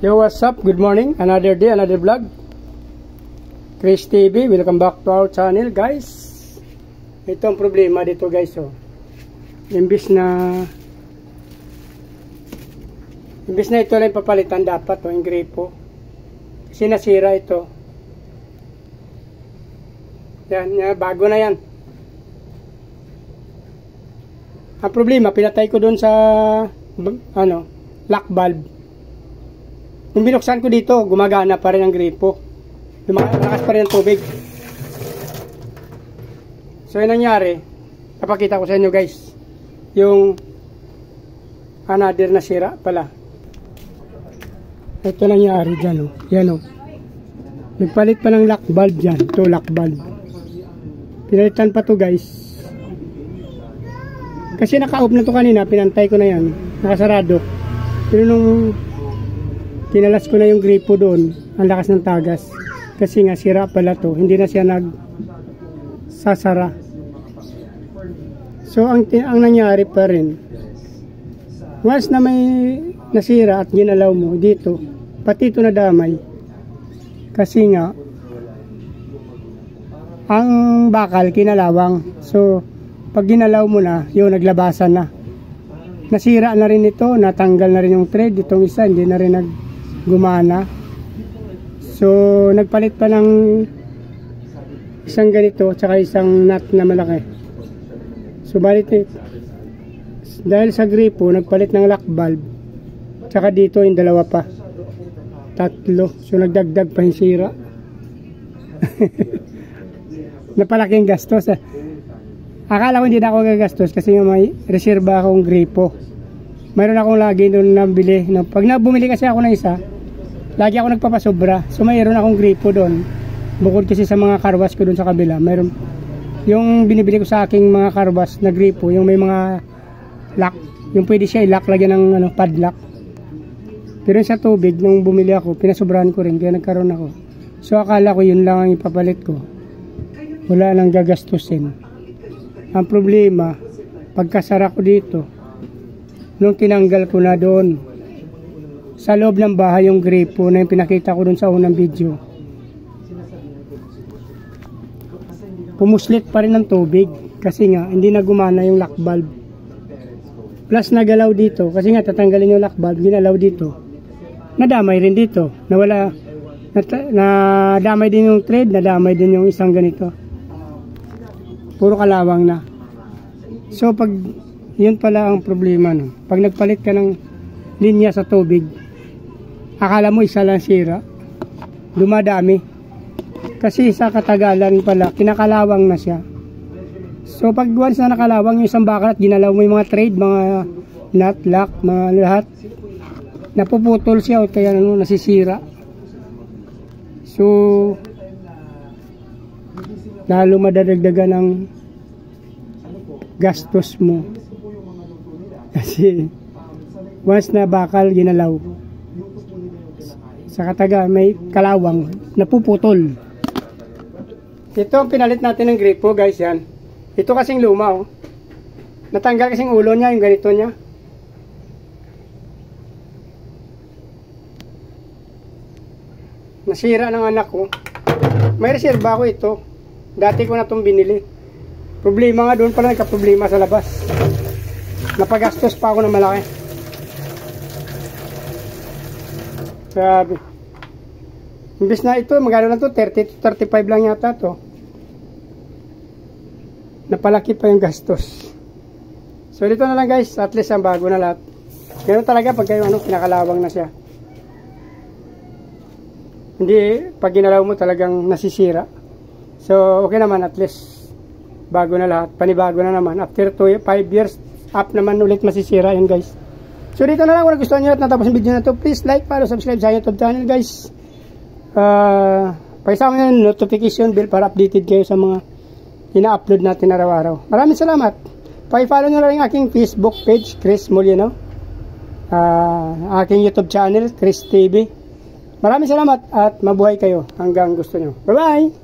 Yo, what's up? Good morning. Another day, another vlog. Chris TV, welcome back to our channel, guys. Ito ang problema dito, guys. Oh. Imbis na ito lang papalitan dapat, oh, yung gripo. Kasi nasira ito. Yan, bago na yan. Ang problema, pinatay ko doon sa lock valve. Nung binuksan ko dito, gumagana pa rin ang gripo. Lumakas pa rin ang tubig. So, yun nangyari. Napakita ko sa inyo, guys. Yung another na sira pala. Ito nangyari dyan, oh. Yan, oh. Nagpalit pa ng lock valve dyan. Ito, lock valve. Pinalitan pa to, guys. Kasi naka-off na to kanina. Pinantay ko na yan. Nakasarado. Pero nung tinalas ko na yung gripo doon, ang lakas ng tagas. Kasi nga sira pala to, hindi na siya nagsasara. So ang nangyari pa rin, once na may nasira at ginalaw mo dito, pati ito nadamay. Kasi nga ang bakal kinalawang. So pag ginalaw mo na, yun, naglabasan na. Nasira na rin ito, natanggal na rin yung thread. Itong isa hindi na rin gumana. So nagpalit pa ng isang ganito tsaka isang nut na malaki. So balit dahil sa gripo nagpalit ng lock valve tsaka dito yung dalawa pa, tatlo. So nagdagdag pa yung sira. Napalaking gastos. Akala ko hindi na ako gagastos kasi may reserba akong gripo. Mayroon akong lagi doon nabili. Pag bumili kasi ako ng isa, lagi ako nagpapasobra. So mayroon akong gripo doon. Bukod kasi sa mga karwas ko doon sa kabila, mayroon yung binibili ko sa aking mga karwas na gripo, yung may mga lock, yung pwede siya i-lock, lagyan ng padlock. Pero sa tubig, nung bumili ako, pinasobrahan ko rin, kaya nagkaroon ako. So akala ko yun lang ang ipapalit ko. Wala nang gagastusin. Ang problema, pagkasara ko dito, nung tinanggal ko na doon sa loob ng bahay yung gripo na yung pinakita ko dun sa unang video, pumuslit pa rin ng tubig kasi nga hindi na gumana yung lock valve. Plus nagalaw dito kasi nga tatanggalin yung lock valve, ginalaw dito, nadamay rin dito, nadamay din yung thread, nadamay din yung isang ganito, puro kalawang na. So pag yun pala ang problema, no? Pag nagpalit ka ng linya sa tubig, akala mo isa lang sira, dumadami. Kasi sa katagalan pala, kinakalawang na siya. So pag once na nakalawang yung isang bakal at ginalaw mo yung mga thread, mga nut, lock, mga lahat, napuputol siya o kaya nasisira. So lalo madadagdagan ng gastos mo. Kasi once na bakal ginalaw, sa kataga may kalawang, napuputol. Ito ang pinalit natin ng gripo, guys, yan. Ito kasing luma, oh. Natanggal kasing ulo niya, yung ganito niya. Nasira ng anak ko. May reserba ko ito. Dati ko na itong binili. Problema nga doon pala, nagka-problema sa labas. Napagastos pa ako ng malaki. Grabe. Imbis na ito, magkano lang to, 30 to 35 lang yata to. Napalaki pa yung gastos. So dito na lang, guys, at least ang bago na lahat. Ganun talaga pag kayo pinakalawang na siya. Hindi, pag ginalaw mo talagang nasisira. So okay naman, at least bago na lahat, panibago na naman. After 5 years up naman ulit masisira yun, guys. So dito na lang, kung gusto nyo at natapos yung video na to, please like, follow, subscribe sa YouTube channel, guys. Pakisama nyo yung notification bell para updated kayo sa mga ina-upload natin araw-araw. Maraming salamat. Pakifollow nyo na rin aking Facebook page, Chris Molino. Aking YouTube channel, Chris TV. Maraming salamat at mabuhay kayo hanggang gusto nyo. Bye-bye!